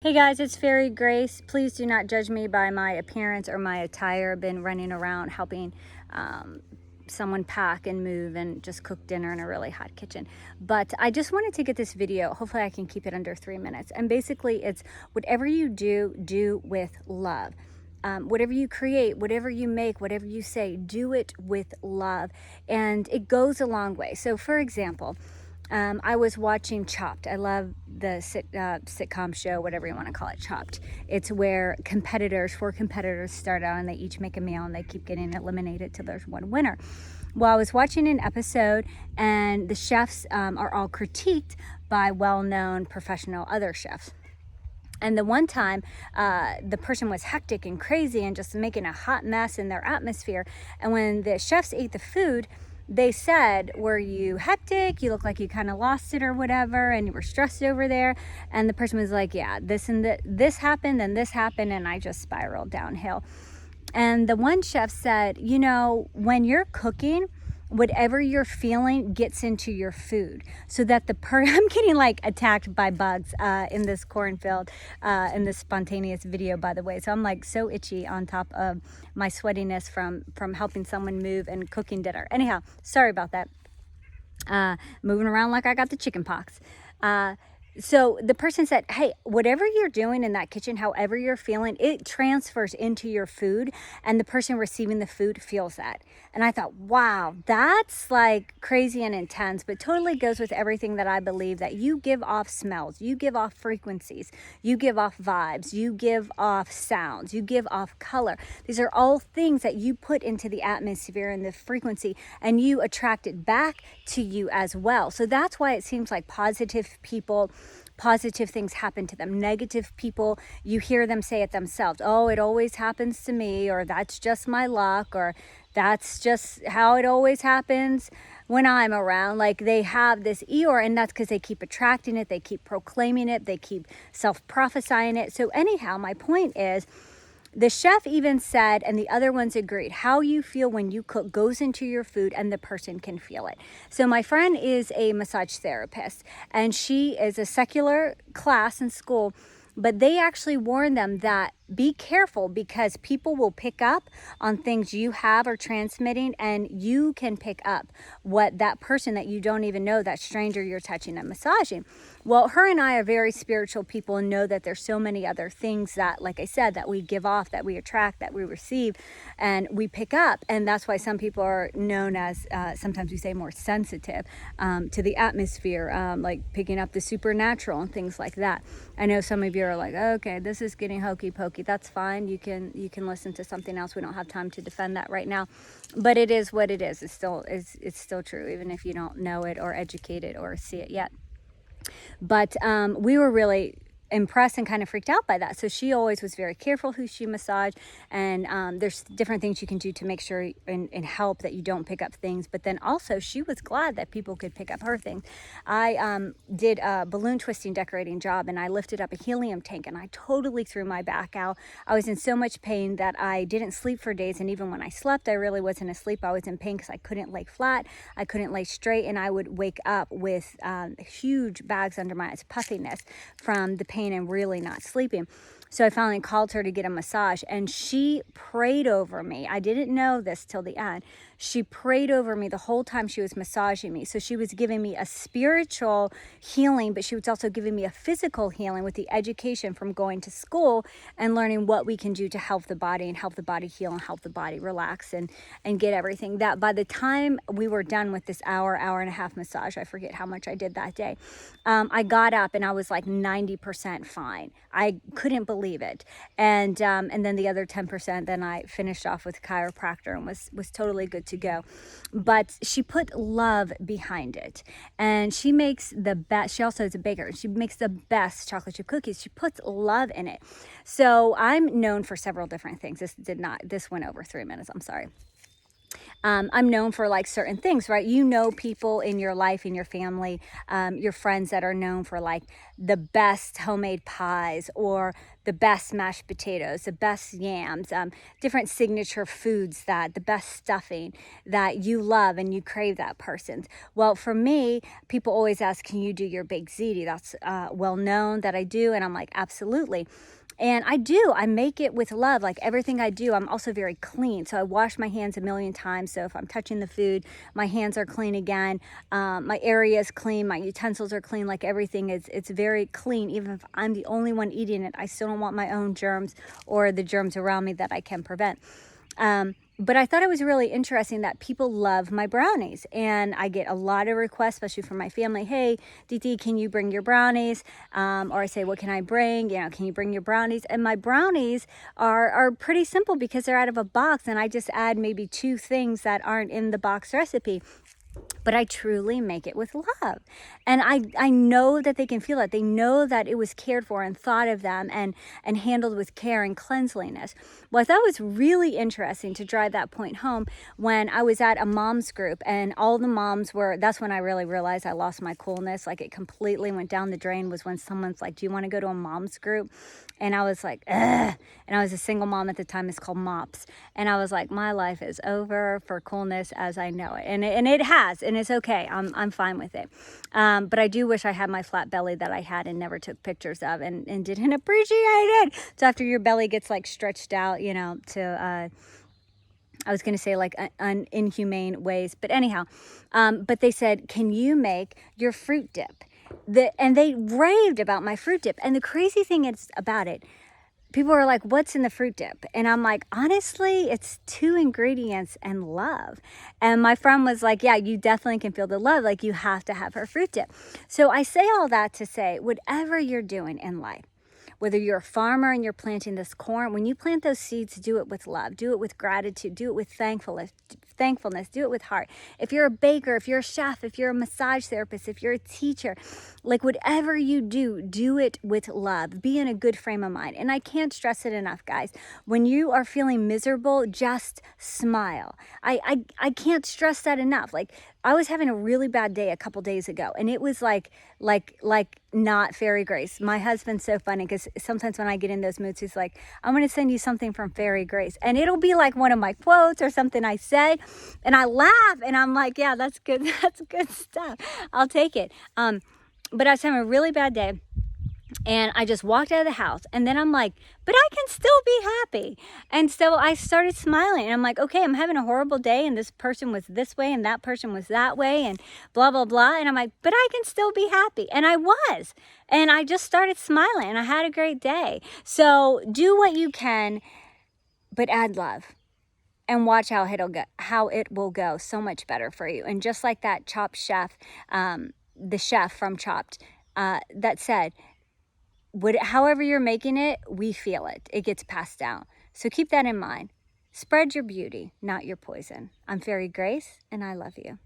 Hey guys, it's Fairy Grace. Please do not judge me by my appearance or my attire. I've been running around helping someone pack and move and just cook dinner in a really hot kitchen. But I just wanted to get this video. Hopefully I can keep it under 3 minutes. And basically it's whatever you do, do with love. Whatever you create, whatever you make, whatever you say, do it with love. And it goes a long way. So for example, I was watching Chopped. I love the sitcom show, whatever you want to call it, Chopped. It's where four competitors start out and they each make a meal and they keep getting eliminated till there's one winner. Well, I was watching an episode and the chefs are all critiqued by well-known professional other chefs. And the one time, the person was hectic and crazy and just making a hot mess in their atmosphere. And when the chefs ate the food, they said, were you hectic? You look like you kind of lost it or whatever, and you were stressed over there. And the person was like, yeah, this happened and this happened, and I just spiraled downhill. And the one chef said, you know, when you're cooking, whatever you're feeling gets into your food, so that I'm getting like attacked by bugs in this cornfield in this spontaneous video, by the way. So I'm like so itchy on top of my sweatiness from helping someone move and cooking dinner. Anyhow, sorry about that. Moving around like I got the chicken pox. So the person said, hey, whatever you're doing in that kitchen, however you're feeling, it transfers into your food, and the person receiving the food feels that. And I thought, wow, that's like crazy and intense, but totally goes with everything that I believe, that you give off smells, you give off frequencies, you give off vibes, you give off sounds, you give off color. These are all things that you put into the atmosphere and the frequency, and you attract it back to you as well. So that's why it seems like positive people, positive things happen to them. Negative people, you hear them say it themselves. Oh, it always happens to me, or that's just my luck, or that's just how it always happens when I'm around. Like they have this Eeyore, and that's because they keep attracting it, they keep proclaiming it, they keep self-prophesying it. So anyhow, my point is, the chef even said, and the other ones agreed, how you feel when you cook goes into your food and the person can feel it. So my friend is a massage therapist, and she is a secular class in school, but they actually warn them that be careful, because people will pick up on things you have or transmitting, and you can pick up what that person that you don't even know, that stranger you're touching and massaging. Well, her and I are very spiritual people and know that there's so many other things that, like I said, that we give off, that we attract, that we receive, and we pick up. And that's why some people are known as, sometimes we say, more sensitive to the atmosphere, like picking up the supernatural and things like that. I know some of you are like, okay, this is getting hokey pokey. That's fine. You can listen to something else. We don't have time to defend that right now, but it is what it is. It's still true, even if you don't know it or educate it or see it yet. But we were really impressed and kind of freaked out by that. So she always was very careful who she massaged, and there's different things you can do to make sure and help that you don't pick up things. But then also she was glad that people could pick up her things. I did a balloon twisting decorating job, and I lifted up a helium tank, and I totally threw my back out. I was in so much pain that I didn't sleep for days, and even when I slept, I really wasn't asleep. I was in pain because I couldn't lay flat, I couldn't lay straight, and I would wake up with huge bags under my eyes, puffiness from the pain and really not sleeping. So I finally called her to get a massage, and she prayed over me. I didn't know this till the end. She prayed over me the whole time she was massaging me. So she was giving me a spiritual healing, but she was also giving me a physical healing with the education from going to school and learning what we can do to help the body and help the body heal and help the body relax and get everything. That by the time we were done with this hour and a half massage, I forget how much I did that day, I got up and I was like 90% fine. I couldn't believe it. And then the other 10%, then I finished off with chiropractor and was totally good to go. But she put love behind it, and she makes the best. She also is a baker. She makes the best chocolate chip cookies. She puts love in it. So I'm known for several different things. This went over 3 minutes. I'm sorry. I'm known for like certain things, right? You know, people in your life, in your family, your friends that are known for like the best homemade pies or the best mashed potatoes, the best yams, different signature foods, that the best stuffing that you love and you crave that person's. Well, for me, people always ask, can you do your baked ziti? That's well known that I do. And I'm like, absolutely. And I do. I make it with love. Like everything I do, I'm also very clean. So I wash my hands a million times. So if I'm touching the food, my hands are clean again. My area is clean. My utensils are clean. Like everything is, it's very clean. Even if I'm the only one eating it, I still don't want my own germs or the germs around me that I can prevent. But I thought it was really interesting that people love my brownies, and I get a lot of requests, especially from my family. Hey, Diti, can you bring your brownies? Or I say, what can I bring? You know, can you bring your brownies? And my brownies are pretty simple because they're out of a box, and I just add maybe 2 things that aren't in the box recipe. But I truly make it with love. And I know that they can feel it. They know that it was cared for and thought of them and handled with care and cleanliness. Well, I thought it was really interesting to drive that point home when I was at a mom's group, and all the moms were, that's when I really realized I lost my coolness. Like it completely went down the drain, was when someone's like, do you want to go to a mom's group? And I was like, ugh. And I was a single mom at the time. It's called MOPS. And I was like, my life is over for coolness as I know it. And it has, and it's okay. I'm fine with it. But I do wish I had my flat belly that I had and never took pictures of and didn't appreciate it. So after your belly gets like stretched out, you know, to, I was going to say like inhumane ways, but anyhow, but they said, can you make your fruit dip? And they raved about my fruit dip. And the crazy thing is about it, people are like, what's in the fruit dip? And I'm like, honestly, it's 2 ingredients and love. And my friend was like, yeah, you definitely can feel the love. Like you have to have her fruit dip. So I say all that to say, whatever you're doing in life, whether you're a farmer and you're planting this corn, when you plant those seeds, do it with love, do it with gratitude, do it with thankfulness, do it with heart. If you're a baker, if you're a chef, if you're a massage therapist, if you're a teacher, like whatever you do, do it with love. Be in a good frame of mind. And I can't stress it enough, guys. When you are feeling miserable, just smile. I can't stress that enough. Like I was having a really bad day a couple days ago, and it was like not Fairy Grace. My husband's so funny because sometimes when I get in those moods, he's like, I'm going to send you something from Fairy Grace. And it'll be like one of my quotes or something I said. And I laugh and I'm like, yeah, that's good. That's good stuff. I'll take it. But I was having a really bad day. And I just walked out of the house, and then I'm like, but I can still be happy. And so I started smiling, and I'm like, okay, I'm having a horrible day, and this person was this way, and that person was that way, and blah, blah, blah. And I'm like, but I can still be happy. And I was. And I just started smiling, and I had a great day. So do what you can, but add love. And watch how it will go so much better for you. And just like that Chopped chef, the chef from Chopped, that said, however you're making it, we feel it. It gets passed down. So keep that in mind. Spread your beauty, not your poison. I'm Fairy Grace, and I love you.